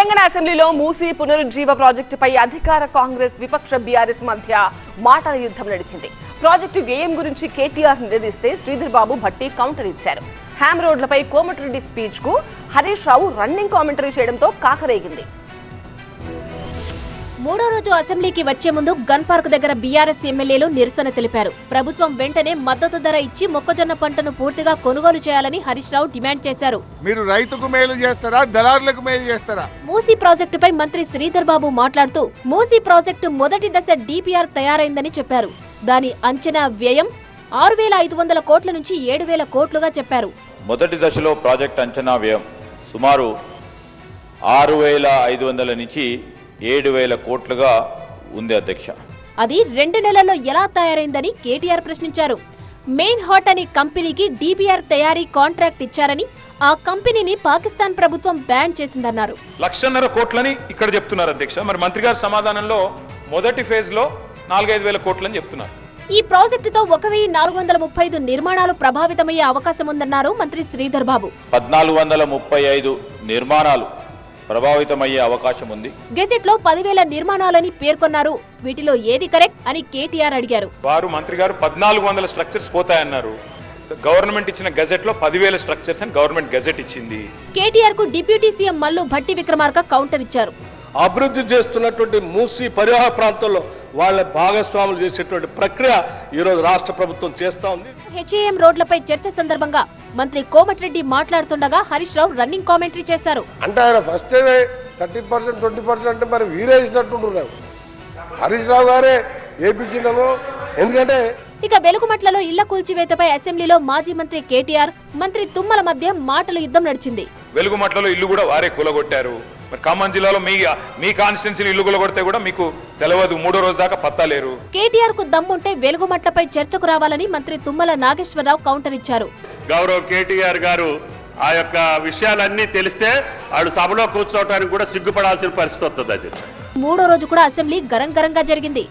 తెలంగాణ అసెంబ్లీలో మూసీ పునరుజ్జీవ ప్రాజెక్టుపై అధికార కాంగ్రెస్ విపక్ష బీఆర్ఎస్ మధ్య మాటల యుద్ధం నడిచింది. ప్రాజెక్టు వ్యయం గురించి కేటీఆర్ నిలదీస్తే శ్రీధర్ బాబు భట్టి కౌంటర్ ఇచ్చారు. హ్యామ్ రోడ్లపై కోమటిరెడ్డి స్పీచ్ కు హరీష్ రావు రన్నింగ్ కామెంటరీ చేయడంతో కాకరేగింది. మూడో రోజు అసెంబ్లీకి వచ్చే ముందు గన్ పార్క్ దగ్గర బీఆర్ఎస్ ఎమ్మెల్యేలు నిరసన తెలిపారు. ప్రభుత్వం వెంటనే మద్దతు ధర ఇచ్చి మొక్కజొన్న పంటను పూర్తిగా కొనుగోలు చేయాలని హరీష్ రావు డిమాండ్ చేశారు. మీరు రైతుకు మేలు చేస్తారా, దళారులకు మేలు చేస్తారా? మూసీ ప్రాజెక్టుపై మంత్రి శ్రీధర్ బాబు మాట్లాడుతూ మూసీ ప్రాజెక్టు మొదటి దశ డిపిఆర్ తయారైందని చెప్పారు. దాని అంచనా వ్యయం 6,500 కోట్ల నుంచి 7,000 కోట్లుగా చెప్పారు. మొదటి దశలో ప్రాజెక్ట్ అంచనా వ్యయం సుమారు 6,500 నుంచి 7,000 కోట్లుగా ఉంది అధ్యక్ష. అది 2 నెలల్లో ఎలా తయారైందని కేటీఆర్ ప్రశ్నించారు. మెయిన్ హాట్ అనే కంపెనీకి డిపిఆర్ తయారీ కాంట్రాక్ట్ ఇచ్చారని, ఆ కంపెనీని పాకిస్తాన్ ప్రభుత్వం బ్యాన్ చేసిందన్నారు. 1,50,000 కోట్లని ఇక్కడ చెప్తున్నారు అధ్యక్ష. మరి మంత్రి గారి సమాధానంలో మొదటి ఫేజ్ లో 4,000-5,000 కోట్లని చెప్తున్నారు. ఈ ప్రాజెక్టుతో 1,435 నిర్మాణాలు ప్రభావితమయ్యే అవకాశం ఉందన్నారు మంత్రి శ్రీధర్ బాబు. 1,435 నిర్మాణాలు ప్రభావితమయ్యే అవకాశం ఉంది. గెజెట్ లో 10,000 నిర్మాణాలని పేర్కొన్నారు. వీటిలో ఏది కరెక్ట్ అని కేటీఆర్ అడిగారు. వారు మంత్రి గారు 1,400 స్ట్రక్చర్స్ పోతాయన్నారు. గవర్నమెంట్ ఇచ్చిన గెజెట్ లో 10,000 స్ట్రక్చర్స్ అని గవర్నమెంట్ గెజెట్ ఇచ్చింది. కేటీఆర్ కు deputy CM Mallu Bhatti Vikramarka counter ఇచ్చారు. అభివృద్ధి చేస్తున్నటువంటి మూసీ పరివాహ ప్రాంతంలో వాళ్ళ భాగస్వాములు చేసేటువంటి ప్రక్రియ ఈరోజు రాష్ట్ర ప్రభుత్వం చేస్తా ఉంది. హెచ్ఏఎం రోడ్లపై చర్చ సందర్భంగా మంత్రి కోమటిరెడ్డి మాట్లాడుతుండగా హరీష్ రావు రన్నింగ్ కామెంటరీ చేశారు. అంటే ఆయన ఫస్ట్ 30%, 20% అంటే మరి వీరేసినట్టుంటున్నారు హరీష్ రావు గారే ఏపీసీలో. ఎందుకంటే ఇక వెలుగుమట్లలో ఇళ్ల కూల్చివేతపై అసెంబ్లీలో మాజీ మంత్రి కేటీఆర్, మంత్రి తుమ్మల మధ్య మాటల యుద్ధం నడిచింది. వెలుగుమట్లలో ఇల్లు కూడా వారే కూలగొట్టారు. మరి ఖమ్మం జిల్లాలో మీ కాన్స్టిట్యున్సీని ఇల్లు కూలగొడితే కూడా మీకు తెలియదు, 3వ రోజు దాకా పత్తా లేరు. కేటీఆర్ కు దమ్ముంటే వెలుగుమట్లపై చర్చకు రావాలని మంత్రి తుమ్మల నాగేశ్వరరావు కౌంటర్ ఇచ్చారు. గౌరవ కేటీఆర్ గారు ఆ యొక్క విషయాలన్నీ తెలిస్తే ఆడు సభలో కూర్చోవడానికి కూడా సిగ్గుపడాల్సిన పరిస్థితి వస్తుంది. మూడో రోజు కూడా అసెంబ్లీ గరంగరంగా జరిగింది.